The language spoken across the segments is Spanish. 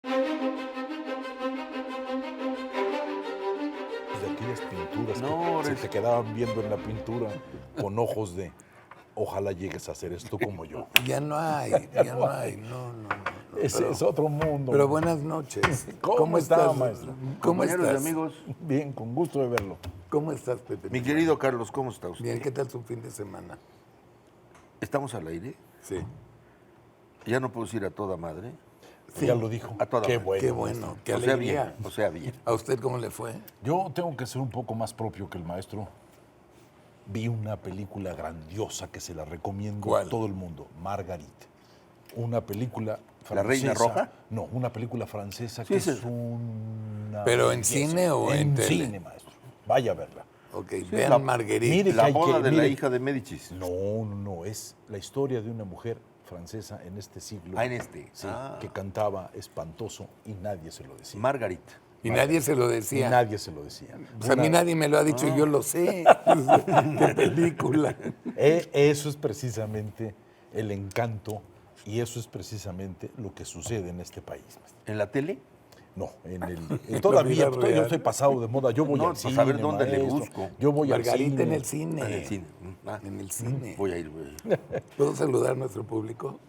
De aquellas pinturas No, que se eres- te quedaban viendo en la pintura con ojos de ojalá llegues a hacer esto como yo. Ya no hay, ya no hay, no. Ese pero- es otro mundo. Pero buenas noches. ¿Cómo está, maestro? ¿Cómo Compañeros y estás? amigos, Bien, con gusto de verlo. ¿Cómo estás, Pepe? mi querido Carlos, ¿cómo está usted? Bien, ¿qué tal su fin de semana? ¿Estamos al aire? Sí. Ya no puedo ir a toda madre. Sí. Ya lo dijo. A toda Qué madre. bueno. Qué bueno, qué o sea, alegría. bien, o sea, bien. ¿A usted cómo le fue? Yo tengo que ser un poco más propio que el maestro. Vi una película grandiosa que se la recomiendo ¿Cuál? a todo el mundo, Marguerite. Una película francesa. ¿La Reina Roja? No, una película francesa Sí, que sí. es una... ¿Pero en belleza. cine o en tele? cine, maestro. Vaya a verla. Ok, la- vean Marguerite. mire, La hay que- boda de la mire. hija de Médicis. No, es la historia de una mujer francesa en este siglo. Ah, en este. Sí, Ah. que cantaba espantoso y nadie se lo decía. Margarita. Y nadie se lo Y decía. nadie se lo decía. Pues a mí nadie me lo ha dicho y yo lo sé. ¿Qué película? Eso es precisamente el encanto y eso es precisamente lo que sucede en este país. ¿En la tele? No, la todavía vida yo real. estoy pasado de moda. Yo voy No, al pues, cine. a ver dónde le maestro. busco. Yo voy al Margarita cine. en el cine. En el cine. Ah, En el cine. voy a ir. ¿Puedo saludar a nuestro público?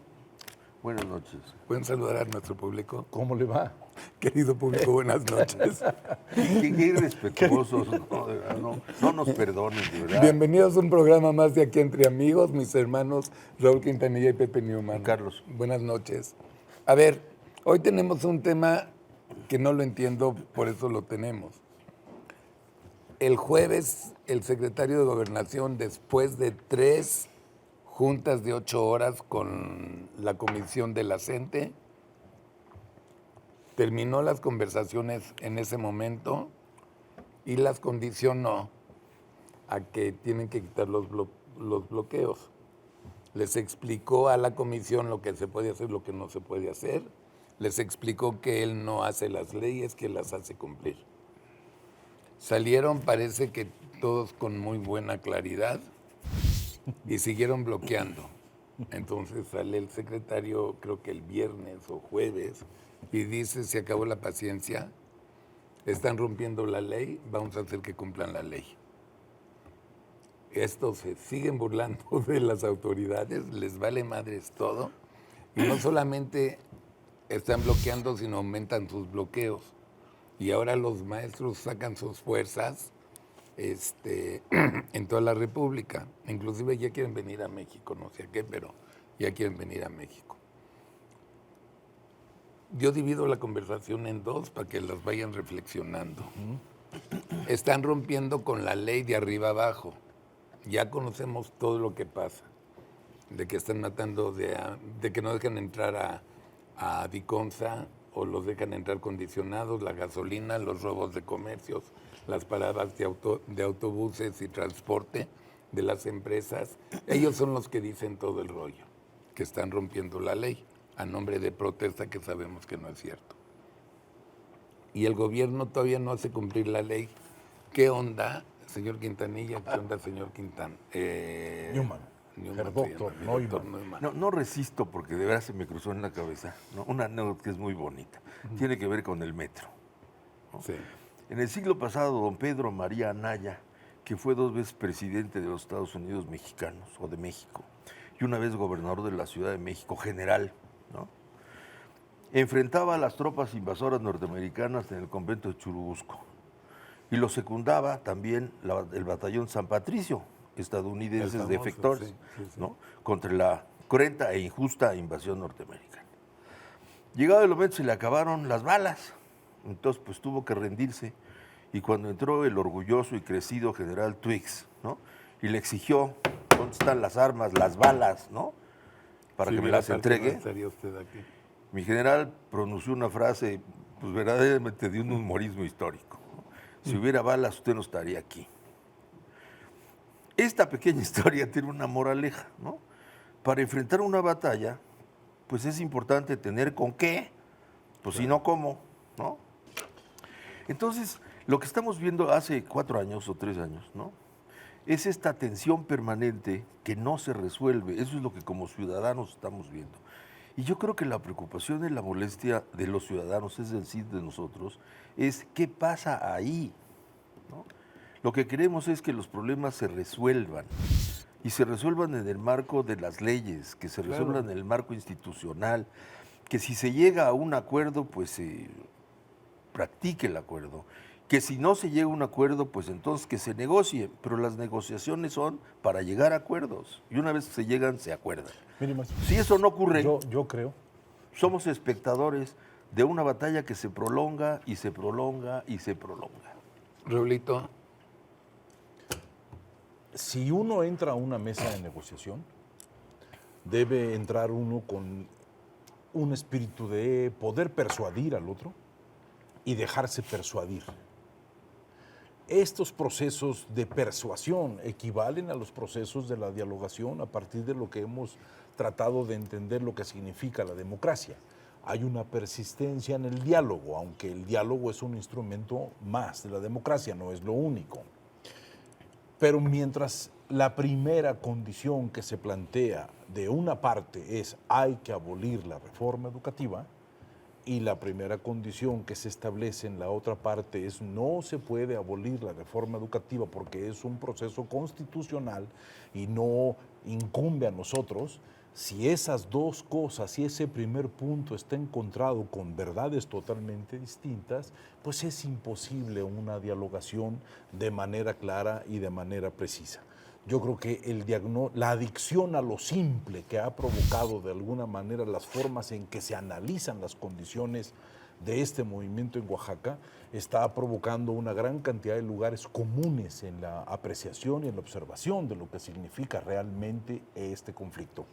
Buenas noches. ¿Pueden saludar a nuestro público? ¿Cómo le va? Querido público, buenas noches. Qué irrespetuosos. No, de verdad, no nos perdonen, de verdad. Bienvenidos a un programa más de Aquí Entre Amigos, mis hermanos Raúl Quintanilla y Pepe Newman. Carlos. Buenas noches. A ver, hoy tenemos un tema que no lo entiendo, por eso lo tenemos. El jueves, el secretario de Gobernación, después de 3 juntas de 8 horas con la comisión de la CENTE, terminó las conversaciones en ese momento y las condicionó a que tienen que quitar los bloqueos. Les explicó a la comisión lo que se puede hacer, lo que no se puede hacer. Les explicó que él no hace las leyes, que las hace cumplir. Salieron, parece que todos con muy buena claridad y siguieron bloqueando. Entonces sale el secretario, creo que el viernes o jueves, y dice, se acabó la paciencia, están rompiendo la ley, vamos a hacer que cumplan la ley. Estos se siguen burlando de las autoridades, les vale madres todo, y no solamente están bloqueando, sino aumentan sus bloqueos. Y ahora los maestros sacan sus fuerzas en toda la República. Inclusive ya quieren venir a México, no sé a qué, pero ya quieren venir a México. Yo divido la conversación en dos para que las vayan reflexionando. Están rompiendo con la ley de arriba abajo. Ya conocemos todo lo que pasa. De que están matando, de que no dejan entrar a Diconsa o los dejan entrar condicionados, la gasolina, los robos de comercios, las paradas de autobuses y transporte de las empresas. Ellos son los que dicen todo el rollo, que están rompiendo la ley a nombre de protesta que sabemos que no es cierto. Y el gobierno todavía no hace cumplir la ley. ¿Qué onda, señor Quintanilla? ¿Qué onda, señor Quintan? Newman. Herr Doctor Neumann. No resisto porque de verdad se me cruzó en la cabeza, ¿no? Una anécdota que es muy bonita. Tiene que ver con el metro. ¿no? Sí. En el siglo pasado, don Pedro María Anaya, que fue 2 veces presidente de los Estados Unidos mexicanos o de México, y una vez gobernador de la Ciudad de México, general, ¿no? Enfrentaba a las tropas invasoras norteamericanas en el convento de Churubusco y lo secundaba también el batallón San Patricio, estadounidenses El famoso, defectores, sí. ¿no? Contra la cruenta e injusta invasión norteamericana. Llegado el momento se le acabaron las balas, entonces pues tuvo que rendirse y cuando entró el orgulloso y crecido general Twiggs, ¿no? Y le exigió, ¿dónde están las armas, las balas, ¿no? Para que me las entregue. ¿Estaría usted aquí? Mi general pronunció una frase, pues verdaderamente de un humorismo histórico. ¿no? Si hubiera balas, usted no estaría aquí. Esta pequeña historia tiene una moraleja, ¿no? Para enfrentar una batalla, pues es importante tener con qué, pues si no, ¿cómo? ¿no? Entonces, lo que estamos viendo hace 4 años o 3 años, ¿no? Es esta tensión permanente que no se resuelve. Eso es lo que como ciudadanos estamos viendo. Y yo creo que la preocupación y la molestia de los ciudadanos, es decir, de nosotros, es qué pasa ahí, ¿no? Lo que queremos es que los problemas se resuelvan y se resuelvan en el marco de las leyes, que se resuelvan en el marco institucional, que si se llega a un acuerdo, pues se practique el acuerdo, que si no se llega a un acuerdo, pues entonces que se negocie, pero las negociaciones son para llegar a acuerdos y una vez que se llegan, se acuerdan. Mire, maestro, Si eso no ocurre, yo creo, somos espectadores de una batalla que se prolonga y se prolonga y se prolonga. Raulito, si uno entra a una mesa de negociación, debe entrar uno con un espíritu de poder persuadir al otro y dejarse persuadir. Estos procesos de persuasión equivalen a los procesos de la dialogación a partir de lo que hemos tratado de entender lo que significa la democracia. Hay una persistencia en el diálogo, aunque el diálogo es un instrumento más de la democracia, no es lo único. Pero mientras la primera condición que se plantea de una parte es hay que abolir la reforma educativa, y la primera condición que se establece en la otra parte es no se puede abolir la reforma educativa porque es un proceso constitucional y no incumbe a nosotros, si esas dos cosas, si ese primer punto está encontrado con verdades totalmente distintas, pues es imposible una dialogación de manera clara y de manera precisa. Yo creo que la adicción a lo simple que ha provocado de alguna manera las formas en que se analizan las condiciones de este movimiento en Oaxaca está provocando una gran cantidad de lugares comunes en la apreciación y en la observación de lo que significa realmente este conflicto.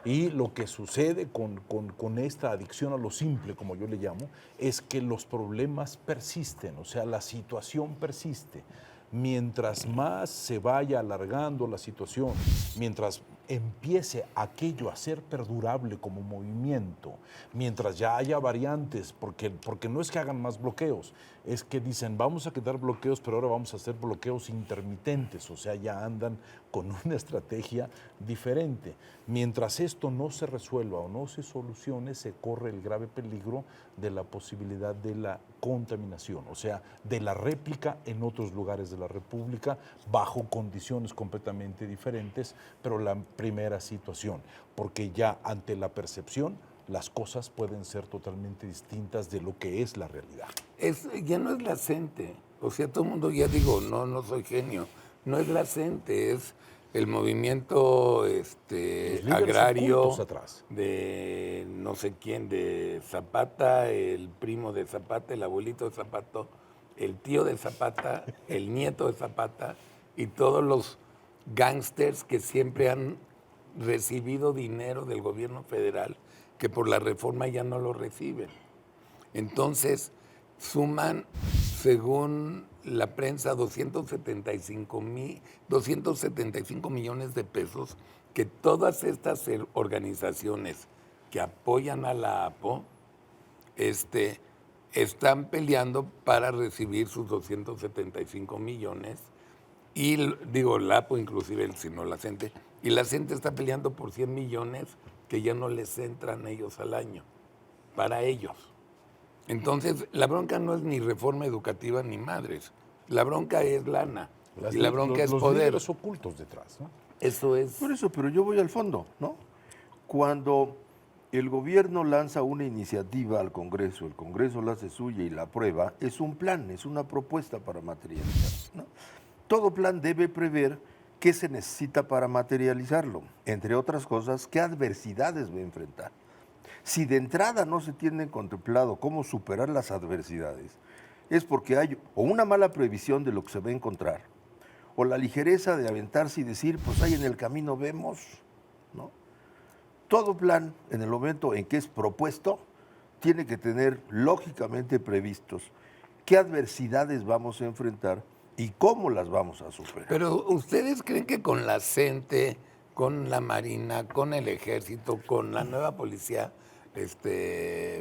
Y lo que sucede con esta adicción a lo simple, como yo le llamo, es que los problemas persisten, o sea, la situación persiste. Mientras más se vaya alargando la situación, mientras empiece aquello a ser perdurable como movimiento, mientras ya haya variantes, porque no es que hagan más bloqueos, es que dicen vamos a quitar bloqueos, pero ahora vamos a hacer bloqueos intermitentes, o sea, ya andan con una estrategia diferente. Mientras esto no se resuelva o no se solucione, se corre el grave peligro de la posibilidad de la contaminación, o sea, de la réplica en otros lugares de la República bajo condiciones completamente diferentes, pero la primera situación, porque ya ante la percepción las cosas pueden ser totalmente distintas de lo que es la realidad. Ya no es la CENTE, o sea, todo el mundo ya digo, no soy genio, no es la CENTE, es el movimiento agrario atrás. de no sé quién, de Zapata, el primo de Zapata, el abuelito de Zapata, el tío de Zapata, el nieto de Zapata y todos los gángsters que siempre han recibido dinero del gobierno federal, que por la reforma ya no lo reciben. Entonces, suman, según la prensa, 275 millones de pesos que todas estas organizaciones que apoyan a la APO están peleando para recibir sus 275 millones. Y digo, la APO inclusive, sino la CENTE. Y la CENTE está peleando por 100 millones que ya no les entran a ellos al año, para ellos. Entonces, la bronca no es ni reforma educativa ni madres. La bronca es lana. Y la bronca es los poder. líderes ocultos detrás, ¿no? Eso es. Por eso, pero yo voy al fondo, ¿no? Cuando el gobierno lanza una iniciativa al Congreso, el Congreso la hace suya y la aprueba, es un plan, es una propuesta para materializar, ¿no? Todo plan debe prever qué se necesita para materializarlo, entre otras cosas, qué adversidades va a enfrentar. Si de entrada no se tiene contemplado cómo superar las adversidades, es porque hay o una mala previsión de lo que se va a encontrar, o la ligereza de aventarse y decir, pues ahí en el camino vemos, ¿no? Todo plan, en el momento en que es propuesto, tiene que tener lógicamente previstos qué adversidades vamos a enfrentar y cómo las vamos a superar. Pero ¿ustedes creen que con la CENTE, con la Marina, con el Ejército, con la nueva Policía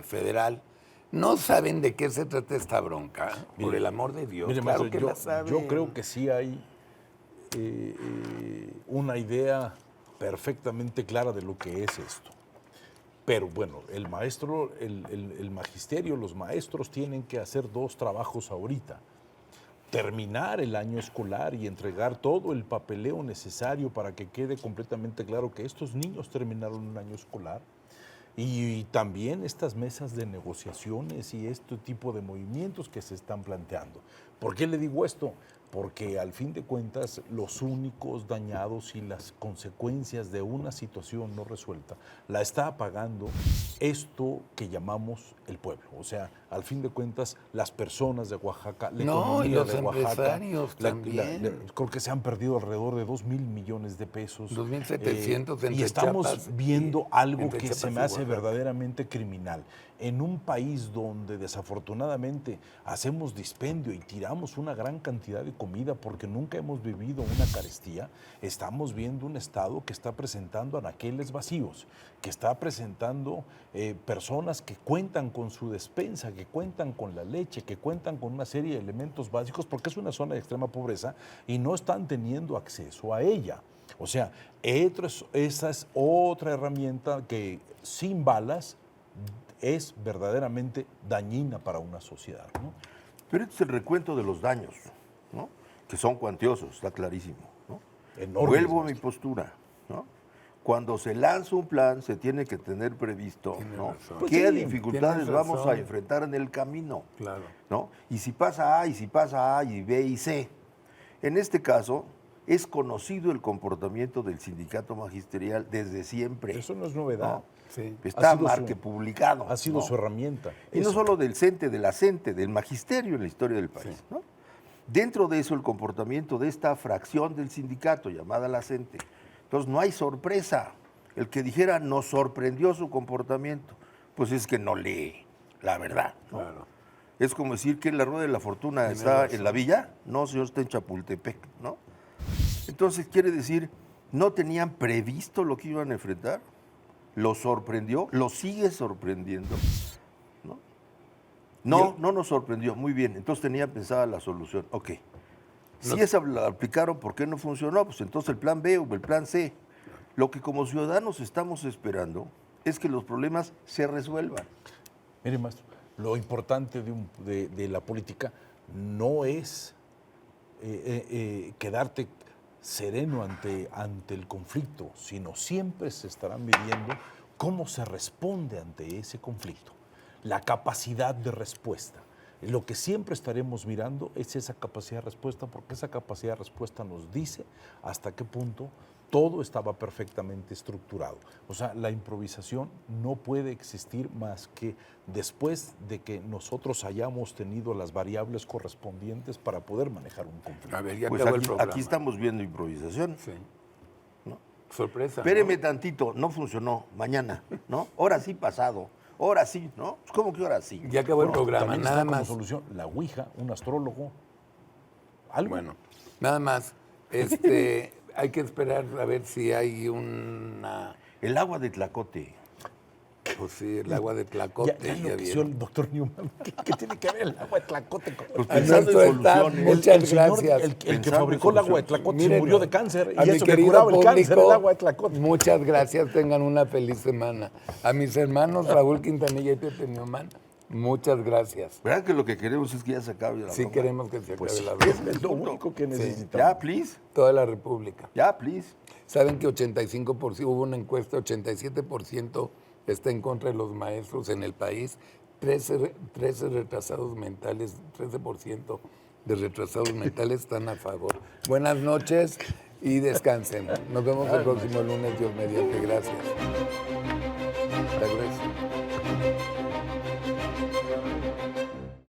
Federal, no saben de qué se trata esta bronca? Por el amor de Dios, Mire, claro maestro, que la saben. yo creo que sí hay una idea perfectamente clara de lo que es esto. Pero bueno, el maestro, el magisterio, los maestros tienen que hacer dos trabajos ahorita. Terminar el año escolar y entregar todo el papeleo necesario para que quede completamente claro que estos niños terminaron un año escolar. Y también estas mesas de negociaciones y este tipo de movimientos que se están planteando. ¿Por qué le digo esto? Porque al fin de cuentas los únicos dañados y las consecuencias de una situación no resuelta la está pagando esto que llamamos el pueblo. O sea, al fin de cuentas las personas de Oaxaca, la economía y los de Oaxaca, empresarios también. creo que se han perdido alrededor de 2,000 millones de pesos. 2,700 entre Y estamos Chiapas viendo algo entre que Chiapas se y me hace Oaxaca. verdaderamente criminal. En un país donde desafortunadamente hacemos dispendio y tiramos una gran cantidad de comida porque nunca hemos vivido una carestía, estamos viendo un Estado que está presentando anaqueles vacíos, que está presentando personas que cuentan con su despensa, que cuentan con la leche, que cuentan con una serie de elementos básicos porque es una zona de extrema pobreza y no están teniendo acceso a ella. O sea, esa es otra herramienta que sin balas es verdaderamente dañina para una sociedad, ¿no? Pero este es el recuento de los daños, ¿no? Que son cuantiosos, está clarísimo, ¿no? Enormes, Vuelvo a mi maestro. postura, ¿no? Cuando se lanza un plan, se tiene que tener previsto, Tiene ¿no? razón. Pues ¿Qué sí, dificultades tienes vamos a razón. enfrentar en el camino? Claro. ¿No? Y si pasa A, y si pasa A, y B y C. En este caso, es conocido el comportamiento del sindicato magisterial desde siempre. Eso no es novedad. ¿no? Sí. Está Ha sido marque su- publicado. Ha sido ¿no? su herramienta. Y no Eso. solo del CENTE, de la CENTE, del magisterio en la historia del país. Sí. ¿no? Dentro de eso, el comportamiento de esta fracción del sindicato llamada la CENTE. Entonces, no hay sorpresa. El que dijera nos sorprendió su comportamiento, pues es que no lee la verdad. ¿no? Claro. Es como decir que la Rueda de la Fortuna Tiene está razón. en la villa. No, señor, está en Chapultepec. ¿no? Entonces, quiere decir, no tenían previsto lo que iban a enfrentar. Lo sorprendió, lo sigue sorprendiendo. No nos sorprendió. Muy bien, entonces tenía pensada la solución. Ok. Si esa la aplicaron, ¿por qué no funcionó? Pues entonces el plan B o el plan C. Lo que como ciudadanos estamos esperando es que los problemas se resuelvan. Mire, maestro, lo importante de la política no es quedarte sereno ante el conflicto, sino siempre se estarán midiendo cómo se responde ante ese conflicto, la capacidad de respuesta. Lo que siempre estaremos mirando es esa capacidad de respuesta, porque esa capacidad de respuesta nos dice hasta qué punto todo estaba perfectamente estructurado. O sea, la improvisación no puede existir más que después de que nosotros hayamos tenido las variables correspondientes para poder manejar un conflicto. A ver, ya Pues acabó el aquí, programa. aquí estamos viendo improvisación. Sí. ¿no? Sorpresa. Espéreme ¿no? tantito, no funcionó, mañana, ¿no? Ahora sí pasado, ahora sí, ¿no? ¿Cómo que ahora sí? Ya acabó el Bueno, programa, también nada está como más. solución la ouija, un astrólogo, algo. Bueno, nada más. Hay que esperar a ver si hay una. El agua de Tlacote. Pues sí, el agua de Tlacote. Ya ya enloqueció vieron. el doctor Newman. ¿Qué tiene que ver el agua de Tlacote con Pues A pensando nuestro en staff, soluciones. muchas señor, gracias. el que Pensando fabricó en el agua de soluciones. Tlacote se Miren, murió de cáncer. a Y mi eso que querido curaba el cáncer, público, el agua de Tlacote. muchas gracias, tengan una feliz semana. A mis hermanos Raúl Quintanilla y Pepe Newman, muchas gracias. ¿Verdad que lo que queremos es que ya se acabe la Sí broma? queremos que se acabe Pues la broma. es lo único que necesitamos. Ya, please. Toda la República. Ya, please. Saben que 85%, hubo una encuesta, 87% está en contra de los maestros en el país, 13 retrasados mentales, 13% de retrasados mentales están a favor. Buenas noches y descansen. Nos vemos el próximo lunes, Dios mediante. Gracias.